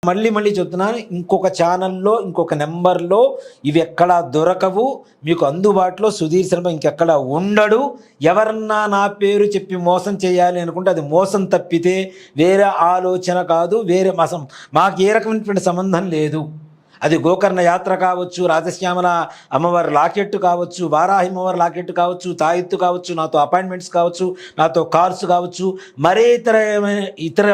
మళ్ళీ మళ్ళీ చెప్తున్నాను, ఇంకొక ఛానల్లో ఇంకొక నెంబర్లో ఇవి ఎక్కడా దొరకవు, మీకు అందుబాటులో సుధీర్ శర్మ ఇంకెక్కడ ఉండడు. ఎవరన్నా నా పేరు చెప్పి మోసం చేయాలి అనుకుంటే అది మోసం తప్పితే వేరే ఆలోచన కాదు, వేరే మాకు ఏ రకమైనటువంటి సంబంధం లేదు. అది గోకర్ణ యాత్ర కావచ్చు, రాజశ్యామల అమ్మవారి లాకెట్టు కావచ్చు, వారాహి అమ్మవారి లాకెట్టు కావచ్చు, తాయెత్తు కావచ్చు, నాతో అపాయింట్మెంట్స్ కావచ్చు, నాతో కార్స్ కావచ్చు, మరే ఇతర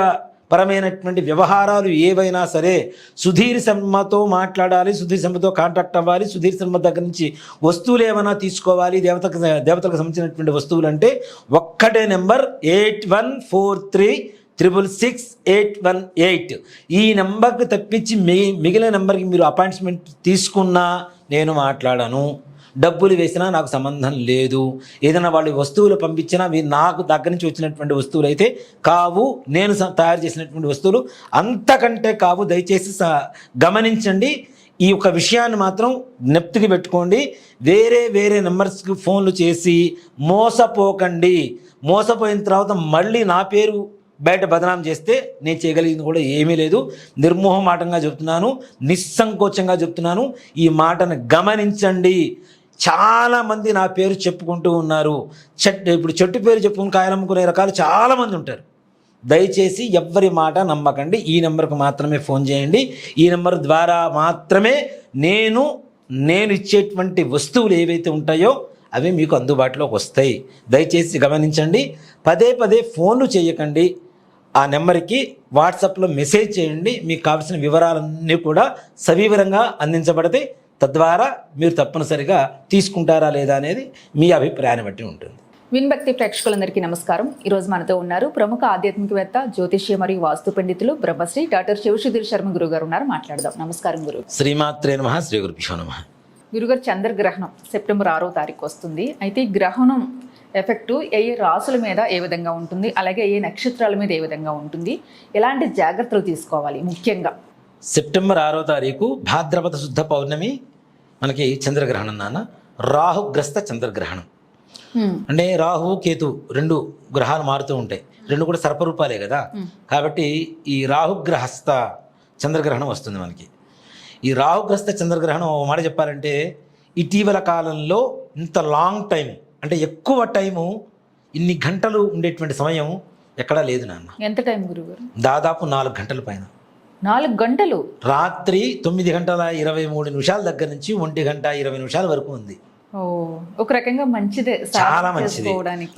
పరమైనటువంటి వ్యవహారాలు ఏవైనా సరే సుధీర్ శర్మతో మాట్లాడాలి, సుధీర్ శర్మతో కాంటాక్ట్ అవ్వాలి, సుధీర్ శర్మ దగ్గర నుంచి వస్తువులు ఏమైనా తీసుకోవాలి, దేవతలకు సంబంధించినటువంటి వస్తువులు అంటే ఒక్కటే నెంబర్ 8143666818. ఈ నెంబర్కి తప్పించి మిగిలిన నెంబర్కి మీరు అపాయింట్మెంట్ తీసుకున్నా నేను మాట్లాడను, డబ్బులు వేసినా నాకు సంబంధం లేదు. ఏదైనా వాళ్ళు వస్తువులు పంపించినా నాకు దగ్గర నుంచి వచ్చినటువంటి వస్తువులు అయితే కావు, నేను తయారు చేసినటువంటి వస్తువులు అంతకంటే కావు. దయచేసి గమనించండి. ఈ యొక్క విషయాన్ని మాత్రం జ్ఞప్తికి పెట్టుకోండి. వేరే నెంబర్స్కి ఫోన్లు చేసి మోసపోకండి. మోసపోయిన తర్వాత మళ్ళీ నా పేరు బయట బదనాం చేస్తే నేను చేయగలిగింది కూడా ఏమీ లేదు. నిర్మోహమాటంగా చెప్తున్నాను, నిస్సంకోచంగా చెప్తున్నాను. ఈ మాటను గమనించండి. చాలామంది నా పేరు చెప్పుకుంటూ ఉన్నారు. ఇప్పుడు చెట్టు పేరు చెప్పుకుని కాయలమ్ముకునే రకాలు చాలామంది ఉంటారు. దయచేసి ఎవ్వరి మాట నమ్మకండి. ఈ నెంబర్కు మాత్రమే ఫోన్ చేయండి. ఈ నెంబర్ ద్వారా మాత్రమే నేను ఇచ్చేటువంటి వస్తువులు ఏవైతే ఉంటాయో అవి మీకు అందుబాటులోకి వస్తాయి. దయచేసి గమనించండి. పదే ఫోన్లు చేయకండి. ఆ నెంబర్కి వాట్సాప్లో మెసేజ్ చేయండి. మీకు కావాల్సిన వివరాలన్నీ కూడా సవివరంగా అందించబడతాయి. తద్వారా మీరు తప్పనిసరిగా తీసుకుంటారా లేదా అనేది మీ అభిప్రాయాన్ని బట్టి ఉంటుంది. విన్భక్తి ప్రేక్షకులందరికీ నమస్కారం. ఈరోజు మనతో ఉన్నారు ప్రముఖ ఆధ్యాత్మికవేత్త, జ్యోతిష్య మరియు వాస్తు పండితులు బ్రహ్మశ్రీ డాక్టర్ శివసుధీర్ శర్మ గురుగారు ఉన్నారు. మాట్లాడదాం. నమస్కారం గురు. శ్రీమాత్రే నమః. శ్రీ గురుభ్యో నమః. గురుగారు, చంద్రగ్రహణం సెప్టెంబర్ 6వ తారీఖు వస్తుంది. అయితే ఈ గ్రహణం ఎఫెక్టు ఏ రాసుల మీద ఏ విధంగా ఉంటుంది, అలాగే ఏ నక్షత్రాల మీద ఏ విధంగా ఉంటుంది, ఎలాంటి జాగ్రత్తలు తీసుకోవాలి? ముఖ్యంగా సెప్టెంబర్ 6వ తారీఖు భాద్రపద శుద్ధ పౌర్ణమి మనకి చంద్రగ్రహణం. నాన్న రాహుగ్రస్త చంద్రగ్రహణం అంటే రాహువు కేతు రెండు గ్రహాలు మారుతూ ఉంటాయి. రెండు కూడా సర్పరూపాలే కదా. కాబట్టి ఈ రాహుగ్రహస్థ చంద్రగ్రహణం వస్తుంది మనకి. ఈ రాహుగ్రస్త చంద్రగ్రహణం ఒక మాట చెప్పాలంటే ఇటీవల కాలంలో ఇంత లాంగ్ టైం అంటే ఎక్కువ టైము ఇన్ని గంటలు ఉండేటువంటి సమయం ఎక్కడా లేదు నాన్న. ఎంత టైం గురుగారు? దాదాపు 4 గంటల పైన. 4 గంటలు? రాత్రి 9:23 దగ్గర నుంచి 1:20 వరకు ఉంది. ఒక రకంగా మంచిదే, చాలా మంచిది.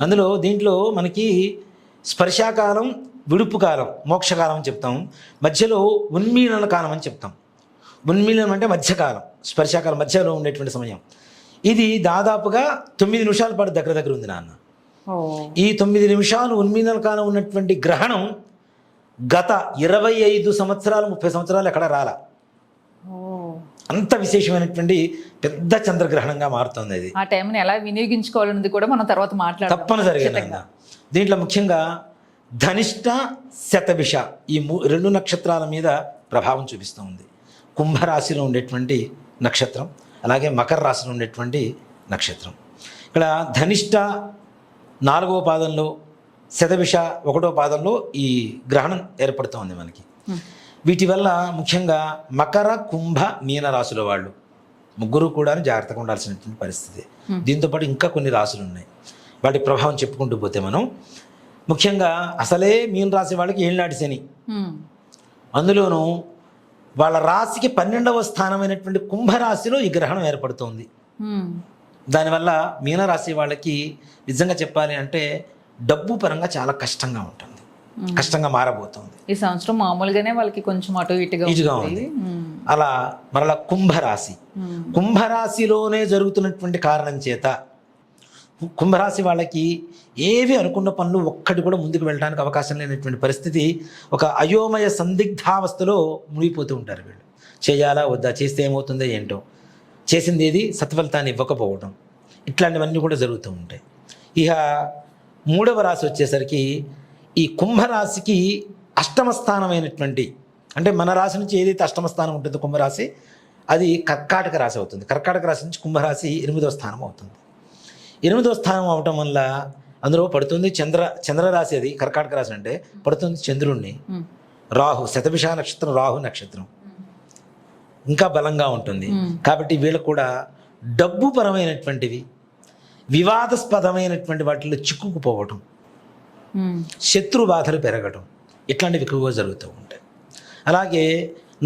అందులో దీంట్లో మనకి స్పర్శాకాలం, విడుపు కాలం, మోక్షకాలం అని చెప్తాం. మధ్యలో ఉన్మీలన కాలం అని చెప్తాం. ఉన్మీలనం అంటే మధ్యకాలం, స్పర్శాకాలం మధ్యలో ఉండేటువంటి సమయం. ఇది దాదాపుగా 9 నిమిషాల పాటు దగ్గర ఉంది నాన్న. ఈ 9 నిమిషాలు ఉన్మీలన కాలం ఉన్నటువంటి గ్రహణం గత 25 సంవత్సరాలు 30 సంవత్సరాలు ఎక్కడ రాలా. అంత విశేషమైనటువంటి పెద్ద చంద్రగ్రహణంగా మారుతుంది. అది ఆ టైంని ఎలా వినియోగించుకోవాలన్నది కూడా మనం తర్వాత మాట్లాడదాం తప్పనిసరిగా. దీంట్లో ముఖ్యంగా ధనిష్ట, శతభిష ఈ 2 నక్షత్రాల మీద ప్రభావం చూపిస్తూ ఉంది. కుంభరాశిలో ఉండేటువంటి నక్షత్రం, అలాగే మకర రాశిలో ఉండేటువంటి నక్షత్రం. ఇక్కడ ధనిష్ట 4వ పాదంలో, శతభిష 1వ పాదంలో ఈ గ్రహణం ఏర్పడుతూ ఉంది మనకి. వీటి వల్ల ముఖ్యంగా మకర, కుంభ, మీన రాశుల వాళ్ళు ముగ్గురు కూడా జాగ్రత్తగా ఉండాల్సినటువంటి పరిస్థితి. దీంతోపాటు ఇంకా కొన్ని రాశులు ఉన్నాయి. వాటి ప్రభావం చెప్పుకుంటూ పోతే మనం ముఖ్యంగా అసలే మీన రాశి వాళ్ళకి ఏళ్ళనాటి శని, అందులోనూ వాళ్ళ రాశికి 12వ స్థానమైనటువంటి కుంభరాశిలో ఈ గ్రహణం ఏర్పడుతోంది. దానివల్ల మీనరాశి వాళ్ళకి నిజంగా చెప్పాలి అంటే డబ్బు పరంగా చాలా కష్టంగా ఉంటుంది, కష్టంగా మారబోతుంది. ఈ సంవత్సరం మామూలుగానే వాళ్ళకి కొంచెం అటు ఇటుగా ఉంది. అలా మరలా కుంభరాశిలోనే జరుగుతున్నటువంటి కారణం చేత కుంభరాశి వాళ్ళకి ఏవి అనుకున్న పనులు ఒక్కటి కూడా ముందుకు వెళ్ళడానికి అవకాశం లేనటువంటి పరిస్థితి. ఒక అయోమయ సందిగ్ధావస్థలో మునిగిపోతూ ఉంటారు వీళ్ళు. చేయాలా వద్దా, చేస్తే ఏమవుతుందో ఏంటో, చేసింది ఏది సత్ఫలితాన్ని ఇవ్వకపోవడం, ఇట్లాంటివన్నీ కూడా జరుగుతూ ఉంటాయి. ఇక 3వ రాశి వచ్చేసరికి ఈ కుంభరాశికి 8వ స్థానమైనటువంటి, అంటే మన రాశి నుంచి ఏదైతే 8వ స్థానం ఉంటుందో కుంభరాశి, అది కర్కాటక రాశి అవుతుంది. కర్కాటక రాశి నుంచి కుంభరాశి 8వ స్థానం అవుతుంది. 8వ స్థానం అవటం వల్ల అందులో పడుతుంది చంద్రరాశి. అది కర్కాటక రాశి అంటే పడుతుంది చంద్రుణ్ణి, రాహు, శతభిష నక్షత్రం రాహు నక్షత్రం ఇంకా బలంగా ఉంటుంది. కాబట్టి వీళ్ళకు కూడా డబ్బు పరమైనటువంటివి, వివాదాస్పదమైనటువంటి వాటిలో చిక్కుకుపోవటం, శత్రు బాధలు పెరగటం, ఇట్లాంటివి ఎక్కువగా జరుగుతూ ఉంటాయి. అలాగే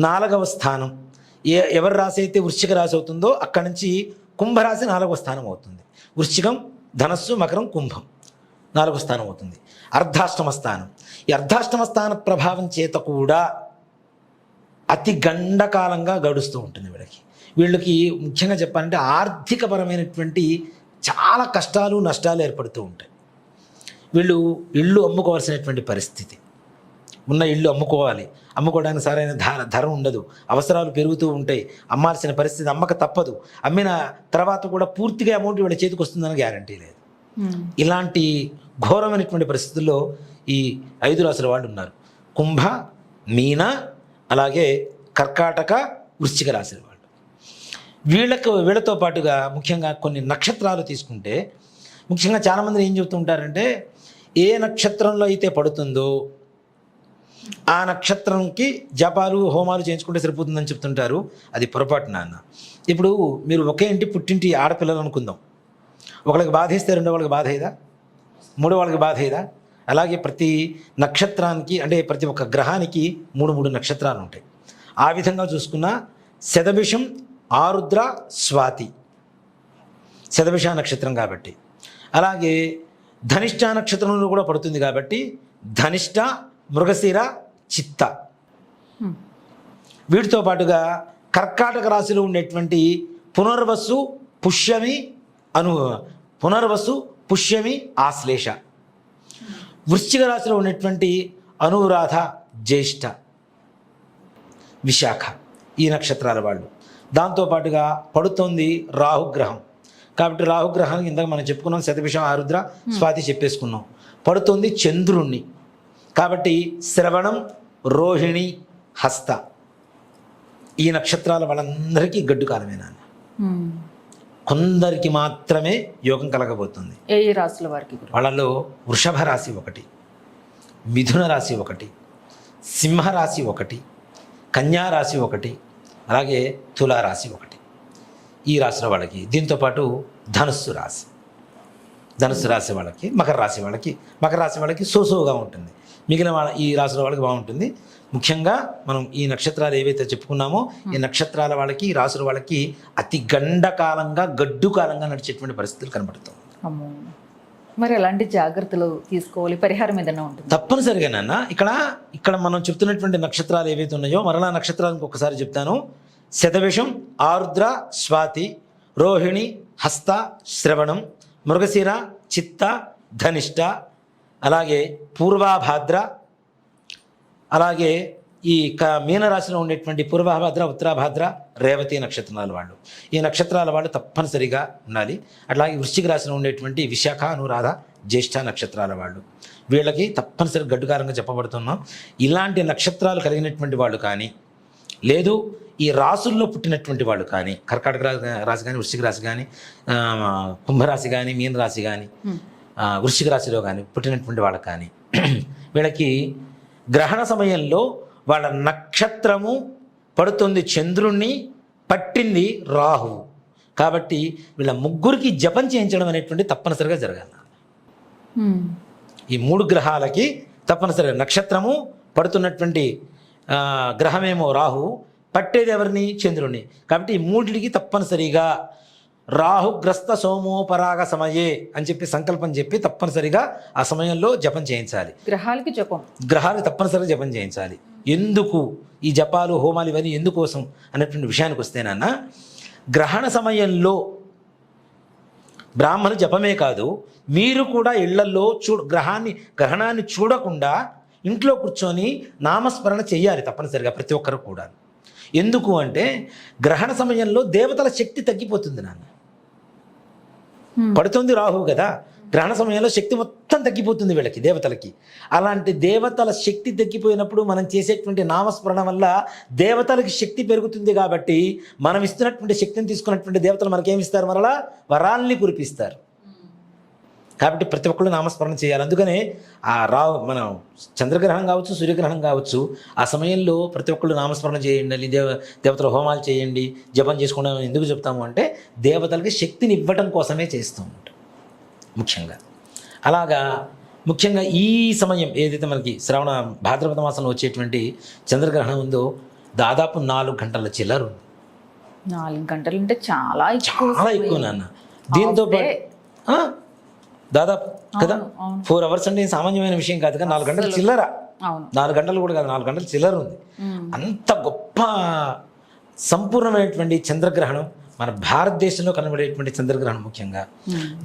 4వ స్థానం ఎవరి రాశి అయితే వృశ్చిక రాశి అవుతుందో అక్కడి నుంచి కుంభరాశి 4వ స్థానం అవుతుంది. వృశ్చికం, ధనస్సు, మకరం, కుంభం 4వ స్థానం అవుతుంది. అర్ధాష్టమ స్థానం, ఈ అర్ధాష్టమ స్థాన ప్రభావం చేత కూడా అతి గండకాలంగా గడుస్తూ ఉంటుంది వీళ్ళకి ముఖ్యంగా చెప్పాలంటే ఆర్థికపరమైనటువంటి చాలా కష్టాలు నష్టాలు ఏర్పడుతూ ఉంటాయి. వీళ్ళు ఇల్లు అమ్ముకోవాల్సినటువంటి పరిస్థితి, ఉన్న ఇల్లు అమ్ముకోవడానికి సరైన ధర ఉండదు, అవసరాలు పెరుగుతూ ఉంటాయి, అమ్మాల్సిన పరిస్థితి, అమ్మక తప్పదు, అమ్మిన తర్వాత కూడా పూర్తిగా అమౌంట్ వీళ్ళ చేతికి వస్తుందని గ్యారంటీ లేదు. ఇలాంటి ఘోరమైనటువంటి పరిస్థితుల్లో ఈ 5 రాశుల వాళ్ళు ఉన్నారు. కుంభ, మీన, అలాగే కర్కాటక, వృశ్చిక రాశుల వాళ్ళు. వీళ్ళతో పాటుగా ముఖ్యంగా కొన్ని నక్షత్రాలు తీసుకుంటే, ముఖ్యంగా చాలామంది ఏం చెబుతుంటారంటే ఏ నక్షత్రంలో అయితే పడుతుందో ఆ నక్షత్రంకి జపాలు హోమాలు చేయించుకుంటే సరిపోతుందని చెప్తుంటారు. అది పొరపాటు నాన్న. ఇప్పుడు మీరు ఒకే ఇంటి పుట్టింటి ఆడపిల్లలు అనుకుందాం, ఒకళ్ళకి బాధేస్తే రెండో వాళ్ళకి బాధ అయ్యేదా, మూడో వాళ్ళకి బాధ అయ్యేదా? అలాగే ప్రతి నక్షత్రానికి అంటే ప్రతి ఒక్క గ్రహానికి 3 నక్షత్రాలు ఉంటాయి. ఆ విధంగా చూసుకున్న శతభిషం, ఆరుద్ర, స్వాతి శతభిష నక్షత్రం కాబట్టి, అలాగే ధనిష్ట నక్షత్రంలో కూడా పడుతుంది కాబట్టి ధనిష్ట, మృగశిర, చిత్త. వీటితో పాటుగా కర్కాటక రాశిలో ఉండేటువంటి పునర్వసు, పుష్యమి, ఆశ్లేష. వృశ్చిక రాశిలో ఉన్నటువంటి అనురాధ, జ్యేష్ఠ, విశాఖ ఈ నక్షత్రాల వాళ్ళు. దాంతోపాటుగా పడుతోంది రాహుగ్రహం కాబట్టి రాహుగ్రహానికి ఇందాక మనం చెప్పుకున్నాం, శతభిషం, ఆరుద్ర, స్వాతి చెప్పేసుకున్నాం. పడుతోంది చంద్రుణ్ణి కాబట్టి శ్రవణం, రోహిణి, హస్త ఈ నక్షత్రాల వాళ్ళందరికీ గడ్డు కాలమేనా, కొందరికి మాత్రమే యోగం కలగబోతుంది. ఏ రాశుల వారికి? వాళ్ళలో వృషభ రాశి ఒకటి, మిథున రాశి ఒకటి, సింహరాశి ఒకటి, కన్యా రాశి ఒకటి, అలాగే తులారాశి ఒకటి. ఈ రాశుల వాళ్ళకి, దీంతోపాటు ధనుస్సు రాశి వాళ్ళకి, మకర రాశి వాళ్ళకి సోసోగా ఉంటుంది. మిగిలిన ఈ రాశుల వాళ్ళకి బాగుంటుంది. ముఖ్యంగా మనం ఈ నక్షత్రాలు ఏవైతే చెప్పుకున్నామో ఈ నక్షత్రాల వాళ్ళకి, ఈ రాశుల వాళ్ళకి అతి గండకాలంగా, గడ్డు కాలంగా నడిచేటువంటి పరిస్థితులు కనబడుతుంది. మరి ఎలాంటి జాగ్రత్తలు తీసుకోవాలి, పరిహారం ఏదైనా ఉంటుంది? తప్పనిసరిగా నాన్న. ఇక్కడ మనం చెప్తున్నటువంటి నక్షత్రాలు ఏవైతే ఉన్నాయో మరలా నక్షత్రాలకు ఒకసారి చెప్తాను. శతభిషం, ఆరుద్ర, స్వాతి, రోహిణి, హస్త, శ్రవణం, మృగశిర, చిత్త, ధనిష్ట, అలాగే పూర్వాభాద్ర, అలాగే ఈ మీనరాశిలో ఉండేటువంటి పూర్వభాద్ర, ఉత్తరాభాద్ర, రేవతి నక్షత్రాల వాళ్ళు. ఈ నక్షత్రాల వాళ్ళు తప్పనిసరిగా ఉండాలి. అట్లాగే వృశ్చిక రాశిలో ఉండేటువంటి విశాఖ, అనురాధ, జ్యేష్ఠ నక్షత్రాల వాళ్ళు, వీళ్ళకి తప్పనిసరిగా గడ్డుకారంగా చెప్పబడుతున్నాం. ఇలాంటి నక్షత్రాలు కలిగినటువంటి వాళ్ళు కానీ, లేదు ఈ రాసుల్లో పుట్టినటువంటి వాళ్ళు కానీ, కర్కాటక రాశి కానీ, వృశ్చిక రాశి కానీ, కుంభరాశి కానీ, మీన రాశి కానీ, వృశ్చిక రాశిలో కానీ పుట్టినటువంటి వాళ్ళకి కానీ, వీళ్ళకి గ్రహణ సమయంలో వాళ్ళ నక్షత్రము పడుతుంది చంద్రుణ్ణి, పట్టింది రాహువు. కాబట్టి వీళ్ళ ముగ్గురికి జపం చేయించడం అనేటువంటి తప్పనిసరిగా జరగాలి. ఈ 3 గ్రహాలకి తప్పనిసరిగా నక్షత్రము పడుతున్నటువంటి గ్రహమేమో రాహు, పట్టేది ఎవరిని? చంద్రుణ్ణి. కాబట్టి ఈ 3టికి తప్పనిసరిగా రాహుగ్రస్త సోమోపరాగ సమయే అని చెప్పి సంకల్పం చెప్పి తప్పనిసరిగా ఆ సమయంలో జపం చేయించాలి. గ్రహాలకి తప్పనిసరిగా జపం చేయించాలి. ఎందుకు ఈ జపాలు, హోమాలు ఇవన్నీ ఎందుకోసం అనేటువంటి విషయానికి వస్తేనన్న, గ్రహణ సమయంలో బ్రాహ్మణ జపమే కాదు, మీరు కూడా ఇళ్లలో గ్రహణాన్ని చూడకుండా ఇంట్లో కూర్చొని నామస్మరణ చెయ్యాలి తప్పనిసరిగా ప్రతి ఒక్కరు కూడా. ఎందుకు అంటే గ్రహణ సమయంలో దేవతల శక్తి తగ్గిపోతుంది నాన్న. పడుతుంది రాహువు కదా, గ్రహణ సమయంలో శక్తి మొత్తం తగ్గిపోతుంది వీళ్ళకి, దేవతలకి. అలాంటి దేవతల శక్తి తగ్గిపోయినప్పుడు మనం చేసేటువంటి నామస్మరణ వల్ల దేవతలకి శక్తి పెరుగుతుంది. కాబట్టి మనం ఇస్తున్నటువంటి శక్తిని తీసుకున్నటువంటి దేవతలు మనకేమిస్తారు? మరలా వరాల్ని కురిపిస్తారు. కాబట్టి ప్రతి ఒక్కళ్ళు నామస్మరణ చేయాలి. అందుకనే ఆ మనం చంద్రగ్రహణం కావచ్చు, సూర్యగ్రహణం కావచ్చు, ఆ సమయంలో ప్రతి ఒక్కళ్ళు నామస్మరణ చేయండి, దేవతల హోమాలు చేయండి, జపం చేసుకోవడం ఎందుకు చెప్తాము అంటే దేవతలకి శక్తిని ఇవ్వటం కోసమే చేస్తూ ఉంటాం ముఖ్యంగా. అలాగా ముఖ్యంగా ఈ సమయం ఏదైతే మనకి శ్రావణ భాద్రపద మాసంలో వచ్చేటువంటి చంద్రగ్రహణం ఉందో దాదాపు 4 గంటల చిల్లర ఉంది. 4 గంటలు అంటే చాలా ఎక్కువ నాన్న. దీంతో దాదాపు కదా 4 అవర్స్ అంటే సామాన్యమైన విషయం కాదు కదా. 4 గంటల చిల్లర, 4 గంటలు కూడా కాదు, 4 గంటల చిల్లర ఉంది. అంత గొప్ప సంపూర్ణమైనటువంటి చంద్రగ్రహణం మన భారతదేశంలో కనబడేటువంటి చంద్రగ్రహణం ముఖ్యంగా.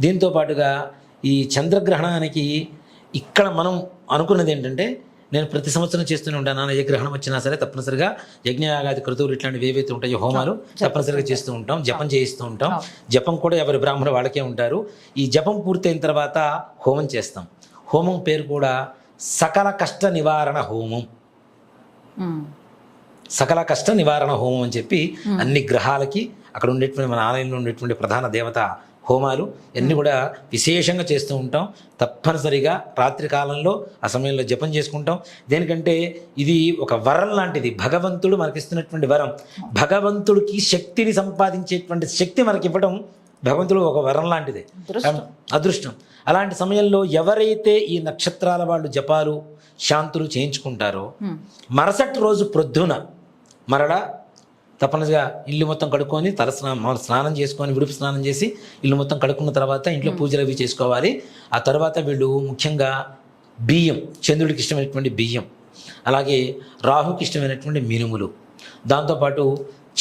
దీంతో పాటుగా ఈ చంద్రగ్రహణానికి ఇక్కడ మనం అనుకున్నది ఏంటంటే, నేను ప్రతి సంవత్సరం చేస్తూనే ఉంటాను, ఏ గ్రహణం వచ్చినా సరే తప్పనిసరిగా యజ్ఞయాగాది క్రతువులు ఇట్లాంటివి ఏవైతే ఉంటాయో హోమాలు తప్పనిసరిగా చేస్తూ ఉంటాం, జపం చేయిస్తూ ఉంటాం. జపం కూడా ఎవరి బ్రాహ్మణ వాళ్ళకే ఉంటారు. ఈ జపం పూర్తయిన తర్వాత హోమం చేస్తాం. హోమం పేరు కూడా సకల కష్ట నివారణ హోమం. సకల కష్ట నివారణ హోమం అని చెప్పి అన్ని గ్రహాలకి అక్కడ ఉండేటువంటి మన ఆలయంలో ఉండేటువంటి ప్రధాన దేవత హోమాలు అన్నీ కూడా విశేషంగా చేస్తూ ఉంటాం. తప్పనిసరిగా రాత్రి కాలంలో ఆ సమయంలో జపం చేసుకుంటాం. దేనికంటే ఇది ఒక వరం లాంటిది, భగవంతుడు మనకిస్తున్నటువంటి వరం. భగవంతుడికి శక్తిని సంపాదించేటువంటి శక్తి మనకి ఇవ్వడం భగవంతుడు ఒక వరం లాంటిదే, అదృష్టం. అలాంటి సమయంలో ఎవరైతే ఈ నక్షత్రాల వాళ్ళు జపాలు శాంతులు చేయించుకుంటారో మరుసటి రోజు ప్రొద్దున మరలా తప్పనిసరిగా ఇల్లు మొత్తం కడుక్కొని స్నానం చేసుకొని విడుపు స్నానం చేసి ఇల్లు మొత్తం కడుక్కున్న తర్వాత ఇంట్లో పూజలు అవి చేసుకోవాలి. ఆ తర్వాత వీళ్ళు ముఖ్యంగా బియ్యం, చంద్రుడికి ఇష్టమైనటువంటి బియ్యం, అలాగే రాహుకి ఇష్టమైనటువంటి మినుములు, దాంతోపాటు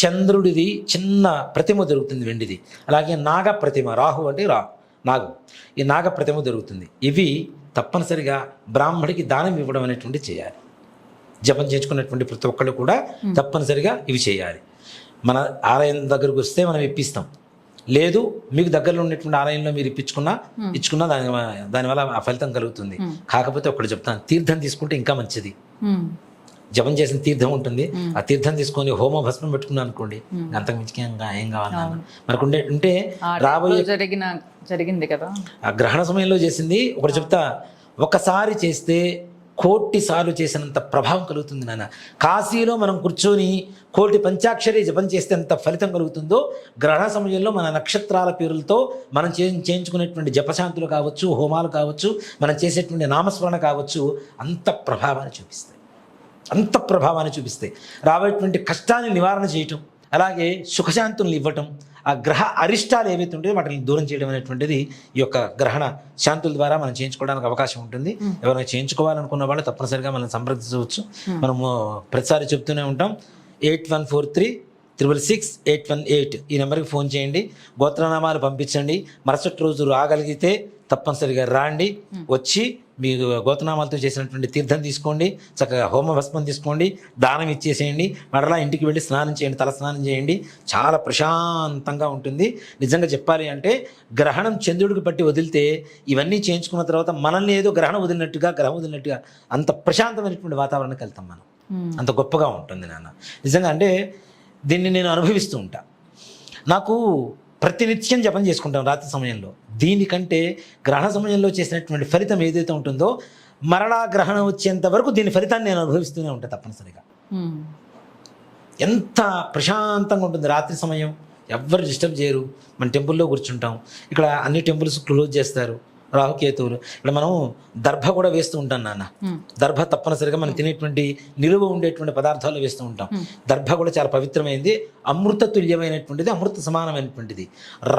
చంద్రుడిది చిన్న ప్రతిమ దొరుకుతుంది వెండిది, అలాగే నాగ ప్రతిమ, రాహు అంటే నాగు, ఈ నాగ ప్రతిమ దొరుకుతుంది. ఇవి తప్పనిసరిగా బ్రాహ్మడికి దానం ఇవ్వడం అనేటువంటి చేయాలి. జపం చేయించుకున్నటువంటి ప్రతి ఒక్కళ్ళు కూడా తప్పనిసరిగా ఇవి చేయాలి. మన ఆలయం దగ్గరకు వస్తే మనం ఇప్పిస్తాం, లేదు మీకు దగ్గరలో ఉన్నటువంటి ఆలయంలో మీరు ఇచ్చుకున్నా దానివల్ల ఆ ఫలితం కలుగుతుంది. కాకపోతే ఒకటి చెప్తాను, తీర్థం తీసుకుంటే ఇంకా మంచిది. జపం చేసిన తీర్థం ఉంటుంది, ఆ తీర్థం తీసుకొని హోమ భస్మం పెట్టుకున్నాను అనుకోండి, అంతకు మించి ఏం కావాలి మనకు ఉంటే రాబోయే జరిగింది కదా ఆ గ్రహణ సమయంలో చేసింది. ఒకటి చెప్తా, ఒకసారి చేస్తే 1,000,000 సార్లు చేసినంత ప్రభావం కలుగుతుంది నాన్న. కాశీలో మనం కూర్చొని 1,000,000 పంచాక్షరి జపం చేస్తే ఎంత ఫలితం కలుగుతుందో గ్రహణ సమయంలో మన నక్షత్రాల పేరులతో మనం చేయించుకునేటువంటి జపశాంతులు కావచ్చు, హోమాలు కావచ్చు, మనం చేసేటువంటి నామస్మరణ కావచ్చు, అంత ప్రభావాన్ని చూపిస్తాయి. రాబోయేటువంటి కష్టాన్ని నివారణ చేయటం, అలాగే సుఖశాంతులను ఇవ్వటం, ఆ గ్రహ అరిష్టాలు ఏవైతే ఉంటాయో వాటిని దూరం చేయడం అనేటువంటిది ఈ యొక్క గ్రహణ శాంతుల ద్వారా మనం చేయించుకోవడానికి అవకాశం ఉంటుంది. ఎవరైనా చేయించుకోవాలనుకున్న వాళ్ళు తప్పనిసరిగా మనం సంప్రదించవచ్చు. మనము ప్రతిసారి చెప్తూనే ఉంటాం, 8143666818 ఈ నెంబర్కి ఫోన్ చేయండి, గోత్రనామాలు పంపించండి. మరుసటి రోజు రాగలిగితే తప్పనిసరిగా రాండి, వచ్చి మీరు గోత్రనామాలతో చేసినటువంటి తీర్థం తీసుకోండి, చక్కగా హోమ భస్మం తీసుకోండి, దానం ఇచ్చేసేయండి, మరలా ఇంటికి వెళ్ళి స్నానం చేయండి, తల స్నానం చేయండి, చాలా ప్రశాంతంగా ఉంటుంది. నిజంగా చెప్పాలి అంటే గ్రహణం చంద్రుడికి పట్టి వదిలితే ఇవన్నీ చేయించుకున్న తర్వాత మనల్ని ఏదో గ్రహం వదిలినట్టుగా అంత ప్రశాంతమైనటువంటి వాతావరణానికి వెళ్తాం మనం. అంత గొప్పగా ఉంటుంది నాన్న. నిజంగా అంటే దీన్ని నేను అనుభవిస్తూ ఉంటా. నాకు ప్రతినిత్యం జపం చేసుకుంటాం రాత్రి సమయంలో. దీనికంటే గ్రహణ సమయంలో చేసినటువంటి ఫలితం ఏదైతే ఉంటుందో మరలా గ్రహణం వచ్చేంత వరకు దీని ఫలితాన్ని నేను అనుభవిస్తూనే ఉంటాను తప్పనిసరిగా. ఎంత ప్రశాంతంగా ఉంటుంది రాత్రి సమయం, ఎవ్వరు డిస్టర్బ్ చేయరు. మన టెంపుల్లో కూర్చుంటాం, ఇక్కడ అన్ని టెంపుల్స్ క్లోజ్ చేస్తారు, రాహుకేతువులు. ఇక్కడ మనం దర్భ కూడా వేస్తూ ఉంటాం నాన్న. దర్భ తప్పనిసరిగా మనం తినేటువంటి నిలువ ఉండేటువంటి పదార్థాలు వేస్తూ ఉంటాం. దర్భ కూడా చాలా పవిత్రమైనది, అమృత తుల్యమైనటువంటిది, అమృత సమానమైనటువంటిది.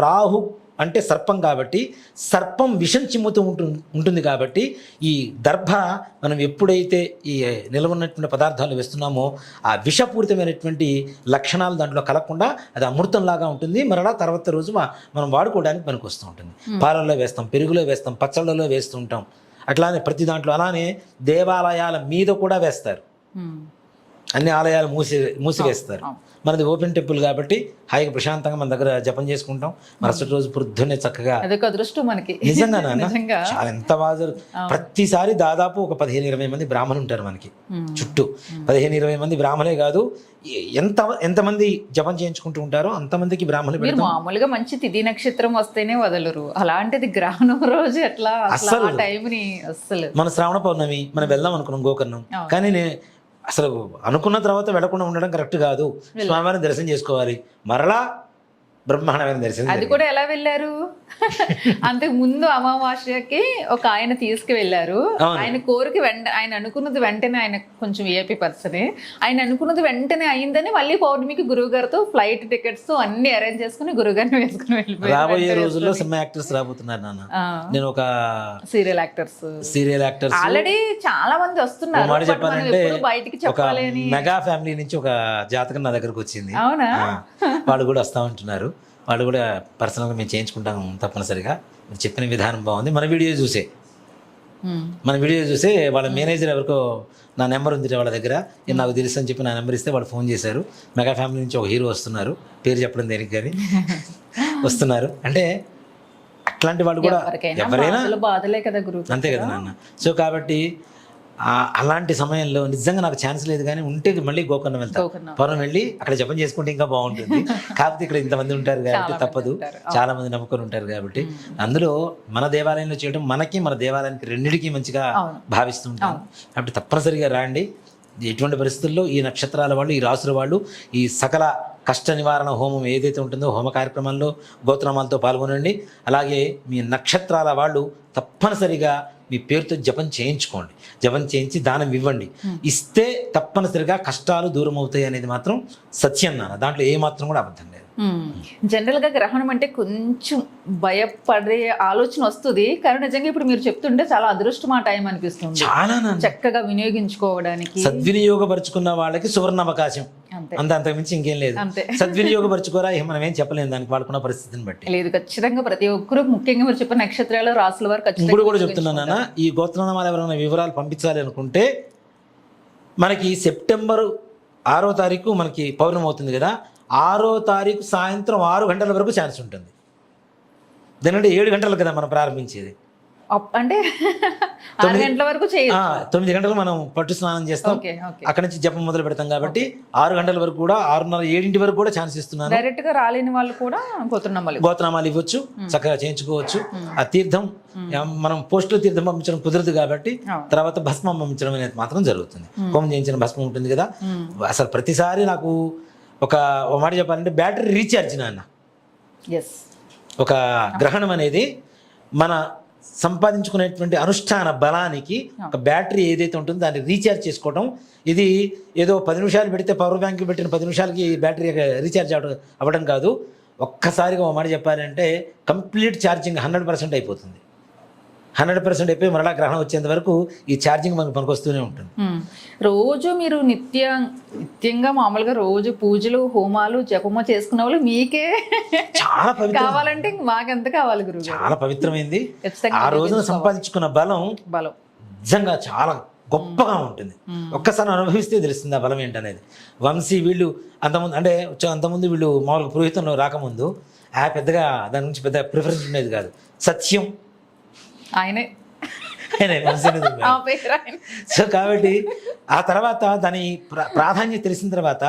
రాహు అంటే సర్పం కాబట్టి సర్పం విషం చిమ్ముతూ ఉంటుంది కాబట్టి ఈ దర్భ మనం ఎప్పుడైతే ఈ నిల్వ ఉన్నటువంటి పదార్థాలు వేస్తున్నామో ఆ విషపూరితమైనటువంటి లక్షణాలు దాంట్లో కలగకుండా అది అమృతంలాగా ఉంటుంది. మరలా తర్వాత రోజు మనం వాడుకోవడానికి పనికి వస్తూ ఉంటుంది. పాలల్లో వేస్తాం, పెరుగులో వేస్తాం, పచ్చళ్ళలో వేస్తూ ఉంటాం. అట్లానే ప్రతి దాంట్లో, అలానే దేవాలయాల మీద కూడా వేస్తారు. అన్ని ఆలయాలు మూసివేస్తారు. మనది ఓపెన్ టెంపుల్ కాబట్టి హాయిగా ప్రశాంతంగా మన దగ్గర జపం చేసుకుంటాం. మరుసటి రోజు పొద్దున్నే చక్కగా అదొక అదృష్టం మనకి. నిజంగా నాన్న నిజంగా. చాలా ఎంత బాగా ప్రతిసారి దాదాపు ఒక 15-20 మంది బ్రాహ్మణులు ఉంటారు మనకి చుట్టూ. 15-20 మంది బ్రాహ్మణే కాదు, ఎంతమంది జపం చేయించుకుంటూ ఉంటారో అంతమందికి బ్రాహ్మణులు మీరు పెడతాం. మామూలుగా మంచి తిథి నక్షత్రం వస్తేనే వదలరు, అలాంటిది గ్రహణం రోజు ఎట్లా అసలు ఆ టైంని అస్సలు. మన శ్రావణ పౌర్ణమి మనం వెళ్దాం అనుకున్నాం గోకర్ణం, కానీ అసలు అనుకున్న తర్వాత వెళ్లకుండా ఉండడం కరెక్ట్ కాదు. స్వామివారిని దర్శనం చేసుకోవాలి, మరలా బ్రహ్మాండమైన దర్శనం. అది కూడా ఎలా వెళ్ళారు? అంతకు ముందు అమావాస్యకి ఒక ఆయన తీసుకువెళ్ళారు. ఆయన కోరిక ఆయన అనుకున్నది వెంటనే, ఆయన కొంచెం ఏపీ పర్సనే, ఆయన అనుకున్నది వెంటనే అయిందని మళ్ళీ పౌర్ణమికి గురువు గారితో ఫ్లైట్ టికెట్స్ అన్ని అరేంజ్ చేసుకుని గురువు గారిని వేసుకుని వెళ్ళిపోయారు. రాబోయే రోజుల్లో సినిమా యాక్టర్స్ రాబోతున్నారు నాన్న. నేను ఒక సీరియల్ యాక్టర్స్ ఆల్రెడీ చాలా మంది వస్తున్నారు. మాట చెప్పాలంటే బయటికి ఒక చెప్పాలి అని మెగా ఫ్యామిలీ నుంచి ఒక జాతకం నా దగ్గరకు వచ్చింది. అవునా? వాళ్ళు కూడా వస్తా ఉంటున్నారు. వాళ్ళు కూడా పర్సనల్గా మేము చేయించుకుంటాం తప్పనిసరిగా. మీరు చెప్పిన విధానం బాగుంది. మన వీడియో చూసే వాళ్ళ మేనేజర్ ఎవరికో నా నెంబర్ ఉంది వాళ్ళ దగ్గర, నాకు తెలుసు అని చెప్పి నా నెంబర్ ఇస్తే వాళ్ళు ఫోన్ చేశారు. మెగా ఫ్యామిలీ నుంచి ఒక హీరో వస్తున్నారు, పేరు చెప్పడం దేనికి కానీ వస్తున్నారు. అంటే అట్లాంటి వాళ్ళు కూడా ఎవరైనా బాధలే కదా గురువు, అంతే కదా నాన్న. సో కాబట్టి అలాంటి సమయంలో నిజంగా నాకు ఛాన్స్ లేదు, కానీ ఉంటే మళ్ళీ గోకర్ణం వెళ్తాను. పౌర్ణం వెళ్ళి అక్కడ జపం చేసుకుంటే ఇంకా బాగుంటుంది. కాకపోతే ఇక్కడ ఇంతమంది ఉంటారు కాబట్టి తప్పదు, చాలా మంది నమ్ముకొని ఉంటారు కాబట్టి. అందులో మన దేవాలయంలో చేయడం మనకి మన దేవాలయానికి రెండింటికి మంచిగా భావిస్తూ ఉంటాం కాబట్టి తప్పనిసరిగా రాండి. ఎటువంటి పరిస్థితుల్లో ఈ నక్షత్రాల వాళ్ళు, ఈ రాసుల వాళ్ళు ఈ సకల కష్ట నివారణ హోమం ఏదైతే ఉంటుందో హోమ కార్యక్రమాల్లో గోత్రనామాలతో పాల్గొనండి. అలాగే మీ నక్షత్రాల వాళ్ళు తప్పనిసరిగా మీ పేరుతో జపం చేయించుకోండి, జపం చేయించి దానం ఇవ్వండి. ఇస్తే తప్పనిసరిగా కష్టాలు దూరం అవుతాయి అనేది మాత్రం సత్యం నాన్న, దాంట్లో ఏమాత్రం కూడా అబద్ధం లేదు. జనరల్ గా గ్రహణం అంటే కొంచెం భయపడే ఆలోచన వస్తుంది, కానీ నిజంగా ఇప్పుడు మీరు చెప్తుంటే చాలా అదృష్టం ఆ టైం అనిపిస్తుంది. చాలా చక్కగా వినియోగించుకోవడానికి, సద్వినియోగపరుచుకున్న వాళ్ళకి సువర్ణ అవకాశం, అంతకుమించి ఇంకేం లేదు. సద్వినియోగపరచుకోరా మనం ఏం చెప్పలేము దానికి, వాడుకున్న పరిస్థితిని బట్టి లేదు. ఖచ్చితంగా ప్రతి ఒక్కరు, ముఖ్యంగా మీరు చెప్పిన నక్షత్రాలు రాసుల వారు ఇప్పుడు కూడా చెప్తున్నానా, ఈ గోత్రనామాలు ఎవరైనా వివరాలు పంపించాలి అనుకుంటే మనకి సెప్టెంబర్ 6వ తారీఖు మనకి పౌర్ణమి అవుతుంది కదా, 6వ తారీఖు సాయంత్రం 6 గంటల వరకు ఛాన్స్ ఉంటుంది. దానికంటే 7 గంటలు కదా మనం ప్రారంభించేది, అంటే 6 గంటల వరకు 9 గంటలు మనం పట్టు స్నానం చేస్తాం, అక్కడ నుంచి జపం మొదలు పెడతాం కాబట్టి 6 గంటల వరకు కూడా 6:30, 7 వరకు కూడా ఛాన్స్ ఇస్తున్నాను. డైరెక్ట్ గా రాలేని వాళ్ళు కూడా గోత్రనామాలు ఇవ్వచ్చు, చక్కగా చేయించుకోవచ్చు. ఆ తీర్థం మనం పోస్టులో తీర్థం పంపించడం కుదరదు కాబట్టి తర్వాత భస్మం పంపించడం అనేది మాత్రం జరుగుతుంది. హోమం చేయించిన భస్మం ఉంటుంది కదా. అసలు ప్రతిసారి నాకు ఒక మాట చెప్పాలంటే బ్యాటరీ రీఛార్జ్ నాన్న. ఒక గ్రహణం అనేది మన సంపాదించుకునేటువంటి అనుష్ఠాన బలానికి ఒక బ్యాటరీ ఏదైతే ఉంటుందో దాన్ని రీఛార్జ్ చేసుకోవడం. ఇది ఏదో 10 నిమిషాలు పెడితే పవర్ బ్యాంక్ పెట్టిన 10 నిమిషాలకి బ్యాటరీ రీఛార్జ్ అవ్వడం కాదు. ఒక్కసారిగా ఒక మాట చెప్పాలంటే కంప్లీట్ ఛార్జింగ్ 100% అయిపోతుంది. 100% అయిపోయి మరలా గ్రహణం వచ్చేంత వరకు ఈ ఛార్జింగ్ మనకు పనికొస్తూనే ఉంటుంది. రోజు మీరు నిత్యంగా మామూలుగా రోజు పూజలు హోమాలు జపమ చేసుకున్న వాళ్ళు మీకే చాలా కావాలంటే మాకెంత కావాలి గురువు? చాలా పవిత్రమైంది. ఆ రోజున సంపాదించుకున్న బలం నిజంగా చాలా గొప్పగా ఉంటుంది. ఒక్కసారి అనుభవిస్తే తెలుస్తుంది ఆ బలం ఏంటనేది. వంశీ వీళ్ళు అంతకుముందు వీళ్ళు మామూలుగా పురోహితంలో రాకముందు పెద్దగా దాని నుంచి పెద్ద ప్రిఫరెన్స్ ఉండేది కాదు. సత్యం ఆయనే. సో కాబట్టి ఆ తర్వాత దాని ప్రాధాన్యత తెలిసిన తర్వాత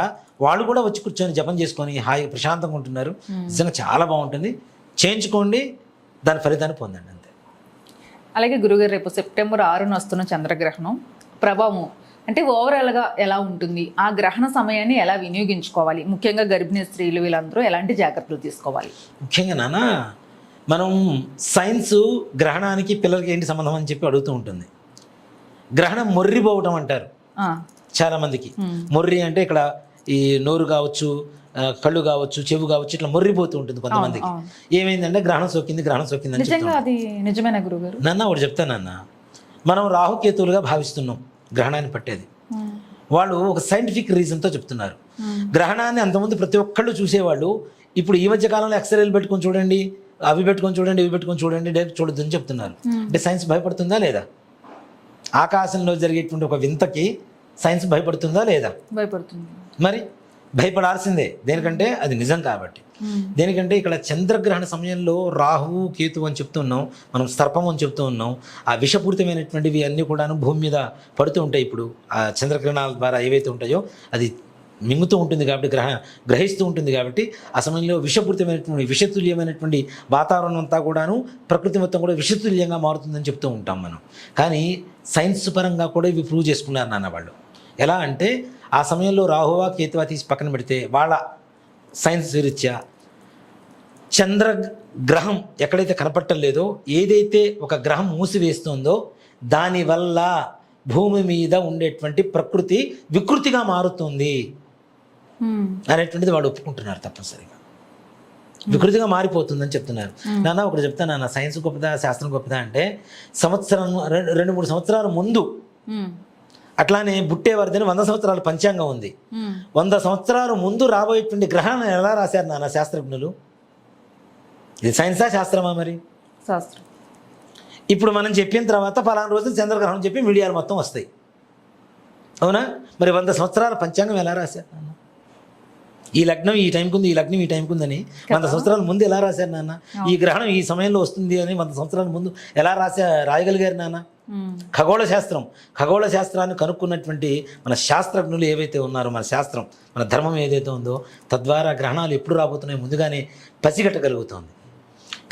వాళ్ళు కూడా వచ్చి కూర్చొని జపం చేసుకొని హాయి ప్రశాంతంగా ఉంటున్నారు. నిజంగా చాలా బాగుంటుంది. చేయించుకోండి, దాని ఫలితాన్ని పొందండి అంతే. అలాగే గురుగారు, రేపు సెప్టెంబర్ 6న వస్తున్న చంద్రగ్రహణం ప్రభావం అంటే ఓవరాల్గా ఎలా ఉంటుంది? ఆ గ్రహణ సమయాన్ని ఎలా వినియోగించుకోవాలి? ముఖ్యంగా గర్భిణీ స్త్రీలు వీళ్ళందరూ ఎలాంటి జాగ్రత్తలు తీసుకోవాలి? ముఖ్యంగా నాన్న, మనం సైన్స్ గ్రహణానికి పిల్లలకి ఏంటి సంబంధం అని చెప్పి అడుగుతూ ఉంటుంది. గ్రహణం మొర్రిపోవటం అంటారు చాలామందికి. మొర్రి అంటే ఇక్కడ ఈ నోరు కావచ్చు, కళ్ళు కావచ్చు, చెవు కావచ్చు, ఇట్లా మొర్రిపోతూ ఉంటుంది కొంతమందికి. ఏమైందంటే గ్రహణం సోకింది అని చెప్తాను. నాన్న ఒకటి చెప్తానన్న, మనం రాహుకేతువులుగా భావిస్తున్నాం గ్రహణాన్ని పట్టేది. వాళ్ళు ఒక సైంటిఫిక్ రీజన్తో చెప్తున్నారు. గ్రహణాన్ని అంతకుముందు ప్రతి ఒక్కళ్ళు చూసేవాళ్ళు. ఇప్పుడు ఈ మధ్య కాలంలో ఎక్స్రేలు పెట్టుకొని చూడండి, అవి పెట్టుకొని చూడండి, ఇవి పెట్టుకొని చూడండి, డైరెక్ట్ చూడొద్దని చెప్తున్నారు. అంటే సైన్స్ భయపడుతుందా లేదా? ఆకాశంలో జరిగేటువంటి ఒక వింతకి సైన్స్ భయపడుతుందా లేదా? భయపడుతుంది. మరి భయపడాల్సిందే, దేనికంటే అది నిజం కాబట్టి. దేనికంటే ఇక్కడ చంద్రగ్రహణ సమయంలో రాహువు కేతువు అని చెప్తూ ఉన్నాం, మనం సర్పం అని చెప్తూ ఉన్నాం. ఆ విషపూరితమైనటువంటివి అన్నీ కూడాను భూమి మీద పడుతూ ఉంటాయి. ఇప్పుడు ఆ చంద్రగ్రహణాల ద్వారా ఏవైతే ఉంటాయో అది మింగుతూ ఉంటుంది కాబట్టి, గ్రహిస్తూ ఉంటుంది కాబట్టి ఆ సమయంలో విషపూరితమైనటువంటి విషతుల్యమైనటువంటి వాతావరణం అంతా కూడాను ప్రకృతి మొత్తం కూడా విషతుల్యంగా మారుతుందని చెప్తూ ఉంటాం మనం. కానీ సైన్స్ పరంగా కూడా ఇవి ప్రూవ్ చేసుకున్నారు నాన్న వాళ్ళు. ఎలా అంటే ఆ సమయంలో రాహువా కేతువా తీసి పక్కన పెడితే వాళ్ళ సైన్స్ రీత్యా చంద్రగ్రహం ఎక్కడైతే కనపడటం లేదో, ఏదైతే ఒక గ్రహం మూసివేస్తుందో దానివల్ల భూమి మీద ఉండేటువంటి ప్రకృతి వికృతిగా మారుతుంది అనేటువంటిది వాడు ఒప్పుకుంటున్నారు తప్పనిసరిగా. వికృతిగా మారిపోతుందని చెప్తున్నారు. నాన్న ఒకటి చెప్తాను నాన్న, సైన్స్ గొప్పదా శాస్త్రం గొప్పదా అంటే సంవత్సరం 2-3 సంవత్సరాల ముందు అట్లానే బుట్టేవారిదని 100 సంవత్సరాల పంచాంగం ఉంది. 100 సంవత్సరాల ముందు రాబోయేటువంటి గ్రహాన్ని ఎలా రాశారు నాన్న శాస్త్రజ్ఞులు? ఇది సైన్సా శాస్త్రమా? మరి శాస్త్రం. ఇప్పుడు మనం చెప్పిన తర్వాత ఫలానా రోజు చంద్రగ్రహణం చెప్పి మీడియాలు మొత్తం వస్తాయి, అవునా? మరి 100 సంవత్సరాల పంచాంగం ఎలా రాశారు నాన్న? ఈ లగ్నం ఈ టైంకి ఉంది, ఈ లగ్నం ఈ టైంకి ఉందని 100 సంవత్సరాల ముందు ఎలా రాశారు నాన్న? ఈ గ్రహణం ఈ సమయంలో వస్తుంది అని 100 సంవత్సరాల ముందు ఎలా రాయగలిగారు నాన్న? ఖగోళ శాస్త్రాన్ని కనుక్కున్నటువంటి మన శాస్త్రజ్ఞులు ఏవైతే ఉన్నారో, మన శాస్త్రం, మన ధర్మం ఏదైతే ఉందో తద్వారా గ్రహణాలు ఎప్పుడు రాబోతున్నాయో ముందుగానే పసిగట్టగలుగుతుంది.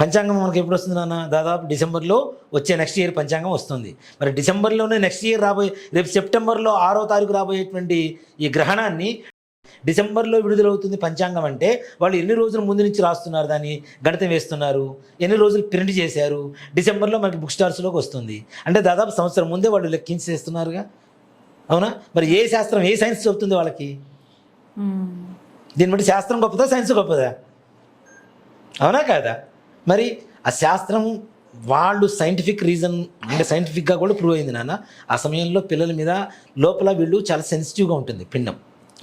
పంచాంగం మనకి ఎప్పుడు వస్తుంది నాన్న? దాదాపు డిసెంబర్లో వచ్చే నెక్స్ట్ ఇయర్ పంచాంగం వస్తుంది. మరి డిసెంబర్లోనే నెక్స్ట్ ఇయర్ రేపు సెప్టెంబర్లో 6వ తారీఖు రాబోయేటువంటి ఈ గ్రహణాన్ని డిసెంబర్లో విడుదలవుతుంది పంచాంగం అంటే వాళ్ళు ఎన్ని రోజుల ముందు నుంచి రాస్తున్నారు, దాన్ని గణితం వేస్తున్నారు, ఎన్ని రోజులు ప్రింట్ చేశారు, డిసెంబర్లో మనకి బుక్ స్టార్స్లోకి వస్తుంది అంటే దాదాపు సంవత్సరం ముందే వాళ్ళు లెక్కించి చేస్తున్నారుగా, అవునా? మరి ఏ శాస్త్రం, ఏ సైన్స్ చెబుతుంది వాళ్ళకి? దీన్ని బట్టి శాస్త్రం గొప్పదా సైన్స్ గొప్పదా? అవునా కాదా? మరి ఆ శాస్త్రం వాళ్ళు సైంటిఫిక్ రీజన్ అంటే సైంటిఫిక్గా కూడా ప్రూవ్ అయింది నాన్న. ఆ సమయంలో పిల్లల మీద లోపల వీళ్ళు చాలా సెన్సిటివ్గా ఉంటుంది పిండం,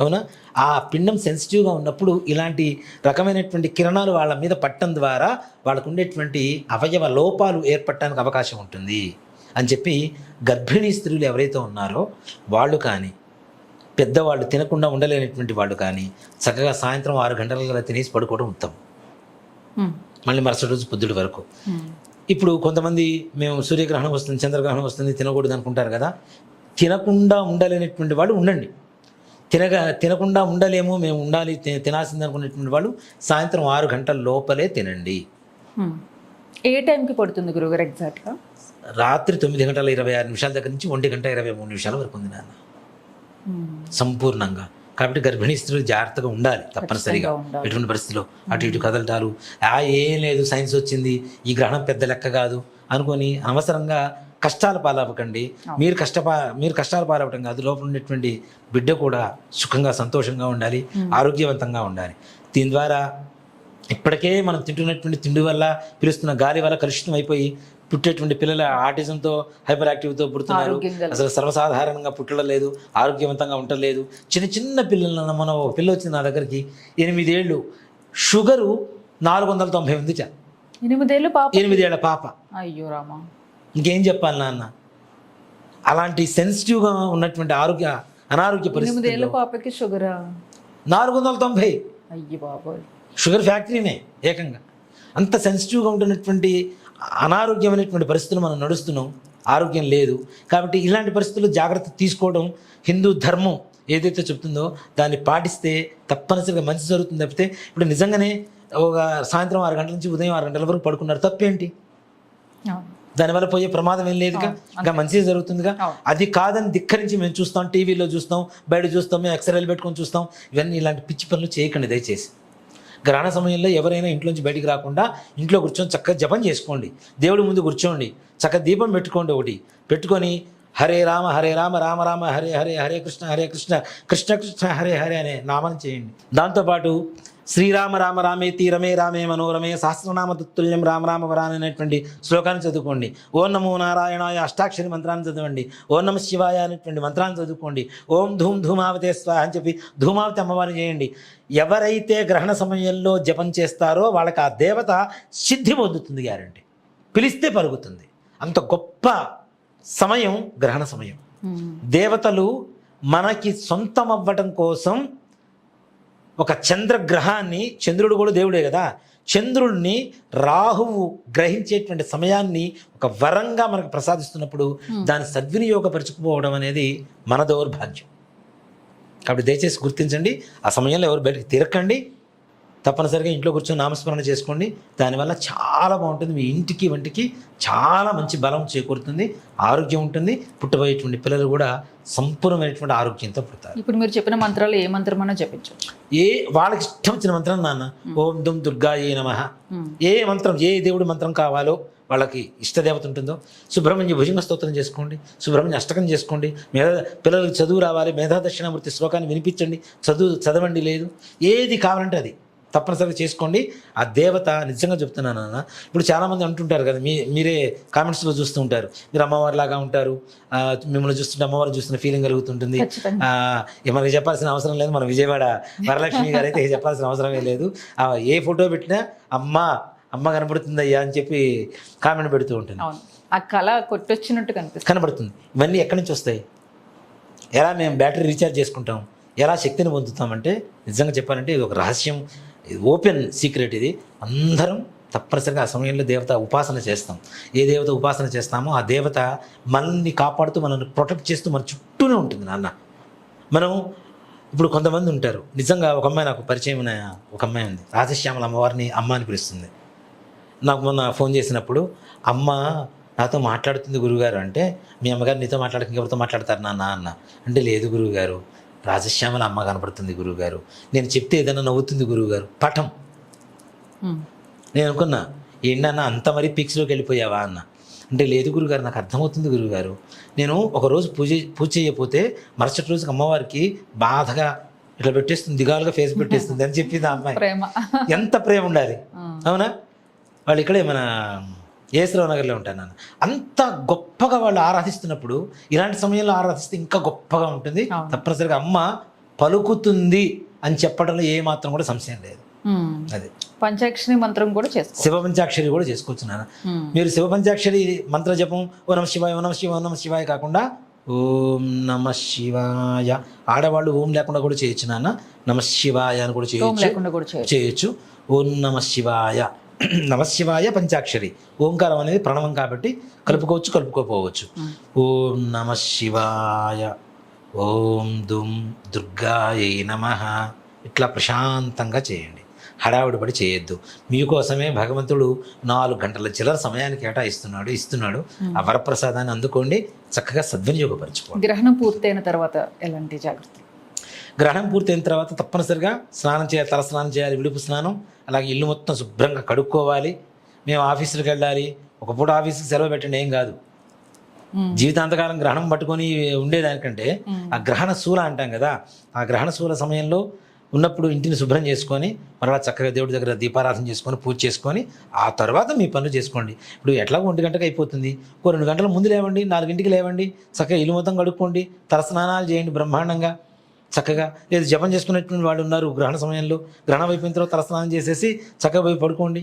అవునా? ఆ పిండం సెన్సిటివ్గా ఉన్నప్పుడు ఇలాంటి రకమైనటువంటి కిరణాలు వాళ్ళ మీద పట్టడం ద్వారా వాళ్ళకు ఉండేటువంటి అవయవ లోపాలు ఏర్పడటానికి అవకాశం ఉంటుంది అని చెప్పి గర్భిణీ స్త్రీలు ఎవరైతే ఉన్నారో వాళ్ళు కానీ, పెద్దవాళ్ళు తినకుండా ఉండలేనటువంటి వాళ్ళు కానీ చక్కగా సాయంత్రం 6 గంటల గల తినేసి పడుకోవడం ఉత్తమం, మళ్ళీ మరుసటి రోజు పొద్దుటి వరకు. ఇప్పుడు కొంతమంది మేము సూర్యగ్రహణం వస్తుంది, చంద్రగ్రహణం వస్తుంది, తినకూడదు అనుకుంటారు కదా. తినకుండా ఉండలేనటువంటి వాళ్ళు ఉండండి, తినకుండా ఉండలేము మేము ఉండాలి తినాల్సింది అనుకునేటువంటి వాళ్ళు సాయంత్రం 6 గంటల లోపలే తినండి. ఏ టైంకి పడుతుంది గురుగారు ఎగ్జాక్ట్గా? రాత్రి 9:26 దగ్గర నుంచి 1:23 వరకు ఉంది నాన్న సంపూర్ణంగా. కాబట్టి గర్భిణీ స్త్రీలు జాగ్రత్తగా ఉండాలి తప్పనిసరిగా. ఎటువంటి పరిస్థితిలో అటు ఇటు కదలటాలు ఏం లేదు, సైన్స్ వచ్చింది, ఈ గ్రహణం పెద్ద లెక్క కాదు అనుకొని అనవసరంగా కష్టాల పాలవ్వకండి. మీరు కష్టాల పాలవటం కాదు, లోపల ఉండేటువంటి బిడ్డ కూడా సుఖంగా సంతోషంగా ఉండాలి, ఆరోగ్యవంతంగా ఉండాలి. దీని ద్వారా ఇప్పటికే మనం తింటున్నటువంటి తిండి వల్ల, పిలుస్తున్న గాలి వల్ల కలుషితం అయిపోయి పుట్టేటువంటి పిల్లల ఆటిజంతో హైపర్ యాక్టివ్తో పుడుతున్నారు. అసలు సర్వసాధారణంగా పుట్టడం లేదు, ఆరోగ్యవంతంగా ఉండలేదు. చిన్న పిల్లలను మన ఒక పిల్ల వచ్చింది నా దగ్గరికి, 8 ఏళ్ళు, షుగరు 490 ఉంది. 8 ఏళ్ల పాప. అయ్యో రామా, ఇంకేం చెప్పాలి నాన్న? అలాంటి సెన్సిటివ్గా ఉన్నటువంటి అనారోగ్య పరిస్థితి. 8 పాపకి షుగర్ 490. అయ్యి బాబోయ్, షుగర్ ఫ్యాక్టరీనే ఏకంగా. అంత సెన్సిటివ్గా ఉంటున్నటువంటి అనారోగ్యమైనటువంటి పరిస్థితులు మనం నడుస్తున్నాం, ఆరోగ్యం లేదు. కాబట్టి ఇలాంటి పరిస్థితుల్లో జాగ్రత్త తీసుకోవడం హిందూ ధర్మం ఏదైతే చెప్తుందో దాన్ని పాటిస్తే తప్పనిసరిగా మంచి జరుగుతుంది. తప్పితే ఇప్పుడు నిజంగానే ఒక సాయంత్రం 6 గంటల నుంచి ఉదయం 6 గంటల వరకు పడుకున్నారు, తప్పేంటి? దానివల్ల పోయే ప్రమాదం ఏం లేదుగా, ఇంకా మంచిగా జరుగుతుందిగా. అది కాదని ధిక్కరించి మేము చూస్తాం, టీవీలో చూస్తాం, బయట చూస్తాం, మేము ఎక్స్రేలు పెట్టుకొని చూస్తాం. ఇవన్నీ ఇలాంటి పిచ్చి పనులు చేయకండి దయచేసి. గ్రహణ సమయంలో ఎవరైనా ఇంట్లోంచి బయటికి రాకుండా ఇంట్లో కూర్చొని చక్కగా జపం చేసుకోండి, దేవుడి ముందు కూర్చోండి, చక్కగా దీపం పెట్టుకోండి, ఒకటి పెట్టుకొని హరే రామ రామ రామ హరే హరే, హరే కృష్ణ కృష్ణ కృష్ణ హరే హరే అనే నామం చేయండి. దాంతోపాటు శ్రీరామ రామ రామేతి రమే రామే మనోరమే సహస్రనామ తత్తుల్యం రామ రామ వరాన్ అనేటువంటి శ్లోకాన్ని చదువుకోండి. ఓం నమో నారాయణాయ అష్టాక్షరి మంత్రాన్ని చదవండి. ఓం నమ శివాయ అనేటువంటి మంత్రాన్ని చదువుకోండి. ఓం ధూమ్ ధూమావతే స్వాహ అని చెప్పి ధూమావతి అమ్మవారిని చేయండి. ఎవరైతే గ్రహణ సమయంలో జపం చేస్తారో వాళ్ళకి ఆ దేవత సిద్ధి పొందుతుంది, గ్యారంటీ. పిలిస్తే పలుకుతుంది. అంత గొప్ప సమయం గ్రహణ సమయం. దేవతలు మనకి సొంతం అవ్వటం కోసం ఒక చంద్రగ్రహాన్ని, చంద్రుడు కూడా దేవుడే కదా, చంద్రుడిని రాహువు గ్రహించేటువంటి సమయాన్ని ఒక వరంగా మనకు ప్రసాదిస్తున్నప్పుడు దాన్ని సద్వినియోగపరచుకుపోవడం అనేది మన దౌర్భాగ్యం. కాబట్టి దయచేసి గుర్తించండి, ఆ సమయంలో ఎవరు బయటకు తిరగండి, తప్పనిసరిగా ఇంట్లో కూర్చొని నామస్మరణ చేసుకోండి. దానివల్ల చాలా బాగుంటుంది, మీ ఇంటికి వంటికి చాలా మంచి బలం చేకూరుతుంది, ఆరోగ్యం ఉంటుంది, పుట్టబోయేటువంటి పిల్లలు కూడా సంపూర్ణమైనటువంటి ఆరోగ్యంతో పుడతారు. ఇప్పుడు మీరు చెప్పిన మంత్రాలు ఏ మంత్రమైనా జపించవచ్చు, వాళ్ళకి ఇష్టం వచ్చిన మంత్రం నాన్న, ఓం దుం దుర్గాయే నమః, ఏ మంత్రం, ఏ దేవుడి మంత్రం కావాలో వాళ్ళకి ఇష్టదేవత ఉంటుందో, సుబ్రహ్మణ్య భుజంగ స్తోత్రం చేసుకోండి, సుబ్రహ్మణ్య అష్టకం చేసుకోండి, పిల్లలకు చదువు రావాలి, మేధా దక్షిణామూర్తి శ్లోకాన్ని వినిపించండి, చదవండి, లేదు ఏది కావాలంటే అది తప్పనిసరిగా చేసుకోండి. ఆ దేవత నిజంగా చెప్తున్నాను నాన్న, ఇప్పుడు చాలామంది అంటుంటారు కదా, మీరే కామెంట్స్లో చూస్తూ ఉంటారు, మీరు అమ్మవారిలాగా ఉంటారు, మిమ్మల్ని చూస్తుంటే అమ్మవారిని చూస్తున్న ఫీలింగ్ కలుగుతుంటుంది. మనకి చెప్పాల్సిన అవసరం లేదు, మన విజయవాడ వరలక్ష్మి గారు అయితే చెప్పాల్సిన అవసరమే లేదు, ఏ ఫోటో పెట్టినా అమ్మ కనబడుతుంది అయ్యా అని చెప్పి కామెంట్ పెడుతూ ఉంటుంది. ఆ కళ కొట్టొచ్చినట్టు కనబడుతుంది. ఇవన్నీ ఎక్కడి నుంచి వస్తాయి? ఎలా మేము బ్యాటరీ రీఛార్జ్ చేసుకుంటాం, ఎలా శక్తిని పొందుతామంటే, నిజంగా చెప్పాలంటే ఇది ఒక రహస్యం, ఇది ఓపెన్ సీక్రెట్. ఇది అందరం తప్పనిసరిగా ఆ సమయంలో దేవత ఉపాసన చేస్తాం. ఏ దేవత ఉపాసన చేస్తామో ఆ దేవత మనల్ని కాపాడుతూ, మనల్ని ప్రొటెక్ట్ చేస్తూ మన చుట్టూనే ఉంటుంది నాన్న. మనం ఇప్పుడు కొంతమంది ఉంటారు, నిజంగా ఒక అమ్మాయి నాకు పరిచయం ఒక అమ్మాయి ఉంది, రాజశ్యామల అమ్మవారిని అమ్మ అని పిలుస్తుంది. నాకు మొన్న ఫోన్ చేసినప్పుడు, అమ్మ నాతో మాట్లాడుతుంది గురువుగారు అంటే, మీ అమ్మగారు నీతో మాట్లాడక ఎవరితో మాట్లాడతారు నాన్న అన్న అంటే, లేదు గురువుగారు, రాజశ్యామల అమ్మ కనపడుతుంది గురువుగారు, నేను చెప్తే ఏదైనా నవ్వుతుంది గురువుగారు, పఠం. నేను అనుకున్నా, ఏంటన్నా అంత మరీ పిక్స్లోకి వెళ్ళిపోయావా అన్న అంటే, లేదు గురుగారు, నాకు అర్థమవుతుంది గురువుగారు, నేను ఒకరోజు పూజ చేయకపోతే మరుసటి రోజుకి అమ్మవారికి బాధగా ఇట్లా పెట్టేస్తుంది, దిగాలుగా ఫేస్ పెట్టేస్తుంది అని చెప్పింది ఆ అమ్మాయి. ఎంత ప్రేమ ఉండాలి, అవునా? వాళ్ళు ఇక్కడే మన ఏసరావు నగర్లో ఉంటాను నాన్న. అంత గొప్పగా వాళ్ళు ఆరాధిస్తున్నప్పుడు ఇలాంటి సమయంలో ఆరాధిస్తే ఇంకా గొప్పగా ఉంటుంది. తప్పనిసరిగా అమ్మ పలుకుతుంది అని చెప్పడంలో ఏ మాత్రం కూడా సంశయం లేదు. అది పంచాక్షరి మంత్రం కూడా చేసుకోవచ్చు, శివ పంచాక్షరి కూడా చేసుకోవచ్చు నాన్న. మీరు శివ పంచాక్షరి మంత్ర జపం ఓ నమ శివాయ, ఓ నమ శివాయ, ఓ నమ శివాయ కాకుండా ఓం నమ శివాయ, ఆడవాళ్ళు ఓం లేకుండా కూడా చేయొచ్చు నాన్న, నమ శివాయ అని కూడా చేయొచ్చు. ఓం నమ శివాయ, నమశివాయ పంచాక్షరి, ఓంకారం అనేది ప్రణవం కాబట్టి కలుపుకోవచ్చు, కలుపుకోపోవచ్చు. ఓం నమ శివాయ, ఓం దుం దుర్గాయై నమః, ఇట్లా ప్రశాంతంగా చేయండి, హడావుడి పడి చేయొద్దు. మీకోసమే భగవంతుడు 4 గంటల చిల్లర సమయాన్ని ఇస్తున్నాడు. ఆ వరప్రసాదాన్ని అందుకోండి, చక్కగా సద్వినియోగపరచుకోండి. గ్రహణం పూర్తయిన తర్వాత ఎలాంటి జాగ్రత్తలు? గ్రహణం పూర్తయిన తర్వాత తప్పనిసరిగా స్నానం చేయాలి, తల స్నానం చేయాలి, విడుపు స్నానం, అలాగే ఇల్లు మొత్తం శుభ్రంగా కడుక్కోవాలి. మేము ఆఫీసులకు వెళ్ళాలి, ఒక పూట ఆఫీస్కి సెలవు పెట్టండి ఏం కాదు, జీవితాంతకాలం గ్రహణం పట్టుకొని ఉండేదానికంటే ఆ గ్రహణ శూల అంటాం కదా, ఆ గ్రహణ శూల సమయంలో ఉన్నప్పుడు ఇంటిని శుభ్రం చేసుకొని మరలా చక్కగా దేవుడి దగ్గర దీపారాధన చేసుకొని పూజ చేసుకొని ఆ తర్వాత మీ పనులు చేసుకోండి. ఇప్పుడు ఎట్లాగో 1 గంటకు అయిపోతుంది, 2 గంటల ముందు లేవండి, 4 లేవండి, చక్కగా ఇల్లు మొత్తం కడుక్కోండి, తల స్నానాలు చేయండి బ్రహ్మాండంగా చక్కగా. లేదు జపం చేసుకునేటువంటి వాళ్ళు ఉన్నారు, గ్రహణ సమయంలో గ్రహణం అయిపోయిన తర్వాత తల స్నానం చేసేసి చక్కగా పోయి పడుకోండి.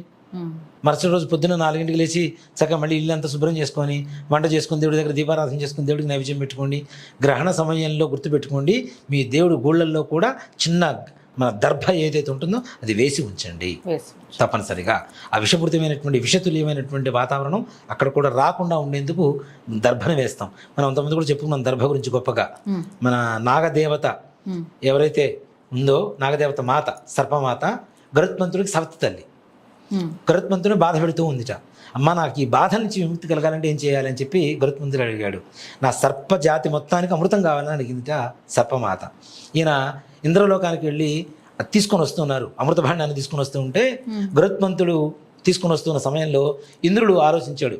మరుసటి రోజు పొద్దున్న 4 లేచి చక్కగా మళ్ళీ ఇల్లు అంతా శుభ్రం చేసుకొని వంట చేసుకుని దేవుడి దగ్గర దీపారాధన చేసుకుని దేవుడికి నైవేద్యం పెట్టుకోండి. గ్రహణ సమయంలో గుర్తుపెట్టుకోండి, మీ దేవుడి గూళ్ళల్లో కూడా చిన్న మన దర్భ ఏదైతే ఉంటుందో అది వేసి ఉంచండి తప్పనిసరిగా. ఆ విషపూరితమైనటువంటి విషతుల్యమైనటువంటి వాతావరణం అక్కడ కూడా రాకుండా ఉండేందుకు దర్భను వేస్తాం. మనం అంతమంది కూడా చెప్పుకున్నాం దర్భ గురించి గొప్పగా. మన నాగదేవత ఎవరైతే ఉందో, నాగదేవత మాత సర్పమాత గరుత్మంతుడికి సవతి తల్లి, గరుత్మంతుని బాధ పెడుతూ ఉందిట. అమ్మ నాకు ఈ బాధ నుంచి విముక్తి కలగాలంటే ఏం చేయాలి అని చెప్పి గరుత్మంతుడు అడిగాడు. నా సర్ప జాతి మొత్తానికి అమృతం కావాలని అడిగిందిట సర్పమాత. ఈయన ఇంద్రలోకానికి వెళ్ళి తీసుకొని వస్తున్నారు, అమృత భాండాన్ని తీసుకొని వస్తూ ఉంటే గరుత్మంతుడు తీసుకొని వస్తున్న సమయంలో ఇంద్రుడు ఆలోచించాడు,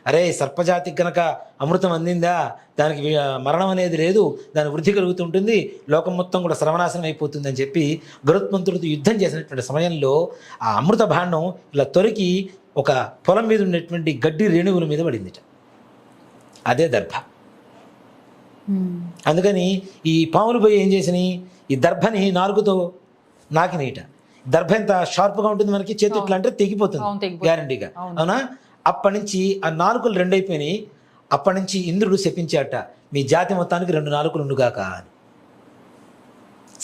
అరే సర్పజాతికి కనుక అమృతం అందిందా, దానికి మరణం అనేది లేదు, దాని వృద్ధి కలుగుతుంటుంది, లోకం మొత్తం కూడా సర్వనాశనం అయిపోతుంది అని చెప్పి గరుత్మంతుడితో యుద్ధం చేసినటువంటి సమయంలో ఆ అమృత భాండం ఇలా తొరికి ఒక పొలం మీద ఉన్నటువంటి గడ్డి రేణువుల మీద పడిందిట. అదే దర్భ. అందుకని ఈ పాములు పోయి ఏం చేసినాయి, ఈ దర్భని నాలుగుతో నాకినీట. దర్భ ఎంత షార్ప్గా ఉంటుంది మనకి, చేతి ఇట్లా అంటే తెగిపోతుంది గ్యారంటీగా, అవునా? అప్పటి నుంచి ఆ నాలుకలు 2 అయిపోయినాయి. అప్పటి నుంచి ఇంద్రుడు శపించాట, మీ జాతి మొత్తానికి 2 నాలుకలు ఉండుగాక అని,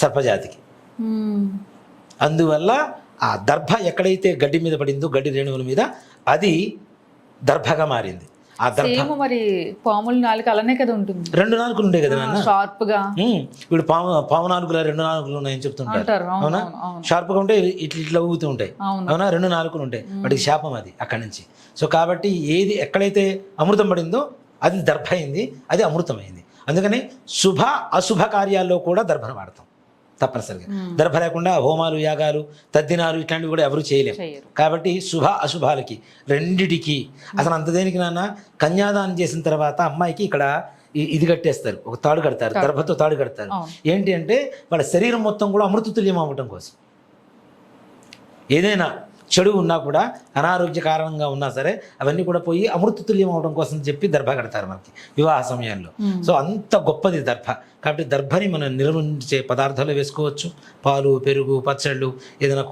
సర్పజాతికి. అందువల్ల ఆ దర్భ ఎక్కడైతే గడ్డి మీద పడిందో, గడ్డి రేణువుల మీద, అది దర్భగా మారింది. ఆ దర్భ సేమ్ మరి పాముల నాలుక అలానే కదా ఉంటుంది, 2 నాలుకలు ఉండే కదా నాన్న. షార్ప్ గా. ఇప్పుడు పాము నాలుగుల 2 నాలుకలు ఉన్నాయని చెప్తుంటారు. అంటారు. అవునా? షార్ప్గా ఉంటే ఇట్లా ఊగుతూ ఉంటాయి. అవును. అవునా? 2 నాలుకలు ఉంటాయి. వాటికి శాపం అది అక్కడి నుంచి. సో కాబట్టి ఏది ఎక్కడైతే అమృతం పడిందో అది దర్భ అయింది, అది అమృతమైంది. అందుకని శుభ అశుభ కార్యాల్లో కూడా దర్భను వాడతాం తప్పనిసరిగా. దర్భ లేకుండా హోమాలు, యాగాలు, తద్దినాలు ఇట్లాంటివి కూడా ఎవరు చేయలేము. కాబట్టి శుభ అశుభాలకి రెండిటికి అసలు అంత దేనికి నాన్న, కన్యాదానం చేసిన తర్వాత అమ్మాయికి ఇక్కడ ఇది కట్టేస్తారు, ఒక తాడు కడతారు, దర్భతో తాడు కడతారు. ఏంటి అంటే వాళ్ళ శరీరం మొత్తం కూడా అమృతతుల్యం అవ్వటం కోసం. ఏదైనా చెడు ఉన్నా కూడా, అనారోగ్య కారణంగా ఉన్నా సరే అవన్నీ కూడా పోయి అమృతతుల్యం అవడం కోసం చెప్పి దర్భ కడతారు మనకి వివాహ సమయంలో. సో అంత గొప్పది దర్భ. కాబట్టి దర్భని మనం నిర్మించే పదార్థాలు వేసుకోవచ్చు. పాలు, పెరుగు, పచ్చళ్ళు, ఏదైనా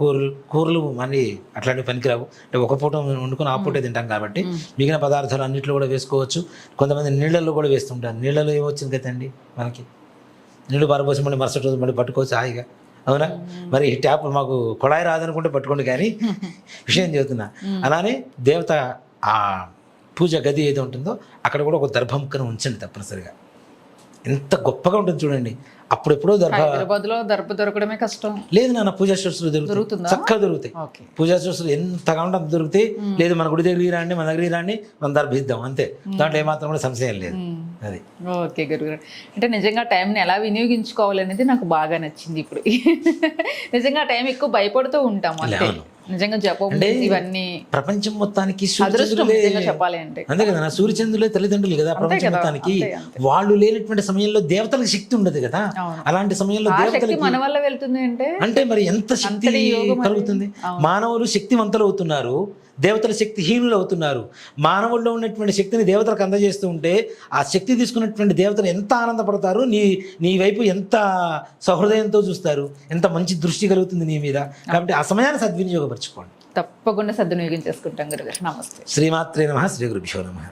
కూరలు మళ్ళీ అట్లాంటివి పనికిరావు. అంటే ఒక పూట వండుకొని ఆ పూటే తింటాం కాబట్టి మిగిలిన పదార్థాలు అన్నింటిలో కూడా వేసుకోవచ్చు. కొంతమంది నీళ్ళల్లో కూడా వేస్తుంటారు. నీళ్ళలో ఏమొచ్చింది కదండి మనకి, నీళ్ళు పారబోసి మళ్ళీ మరుసటి రోజు మళ్ళీ పట్టుకోవచ్చు హాయిగా. అవునా? మరి ట్యాప్ మాకు కొళాయి రాదనుకుంటే పట్టుకోండి, కానీ విషయం చెబుతున్నా. అలానే దేవత ఆ పూజ గది ఏది ఉంటుందో అక్కడ కూడా ఒక దర్భముక్కను ఉంచండి తప్పనిసరిగా. ఎంత గొప్పగా ఉంటుంది చూడండి. అప్పుడెప్పుడో హైదరాబాద్లో దర్భ దొరకడమే కష్టం. లేదు నాన్న, పూజా స్టోర్స్లో దొరుకుతుంది, చక్కగా దొరుకుతాయి. పూజా స్టోర్స్లో ఎంత కావాలంటే అంత దొరుకుతాయి. లేదు మన గుడి దగ్గరికి రండి, మన దగ్గరికి రండి, మనం దర్భ ఇద్దాం అంతే. దాంట్లో ఏమాత్రం కూడా సంశయం లేదు. అది ఓకే గురుగారు. అంటే నిజంగా టైంని ఎలా వినియోగించుకోవాలనేది నాకు బాగా నచ్చింది. ఇప్పుడు నిజంగా టైం ఎక్కువ భయపడుతూ ఉంటాము అంటే నిజంగా జపం ఇవన్నీ ప్రపంచం మొత్తానికి చెప్పాలి అంటే అంతే కదా. సూర్యచంద్రులే తల్లిదండ్రులు కదా ప్రపంచం మొత్తానికి. వాళ్ళు లేనటువంటి సమయంలో దేవతలకు శక్తి ఉండదు కదా. అలాంటి సమయంలో దేవతలకి మన వల్ల వెళ్తుంది అంటే మరి ఎంత శక్తి కలుగుతుంది. మానవులు శక్తివంతులు అవుతున్నారు, దేవతల శక్తిహీనులు అవుతున్నారు. మానవుల్లో ఉన్నటువంటి శక్తిని దేవతలకు అందజేస్తూ ఉంటే ఆ శక్తి తీసుకున్నటువంటి దేవతలు ఎంత ఆనందపడతారు, నీ వైపు ఎంత సహృదయంతో చూస్తారు, ఎంత మంచి దృష్టి కలుగుతుంది నీ మీద. కాబట్టి ఆ సమయాన్ని సద్వినియోగపరచుకోండి. తప్పకుండా సద్వినియోగం చేసుకుంటాం గురుగారు. నమస్తే. శ్రీమాత్రే నమః. శ్రీ గురుభ్యో నమః.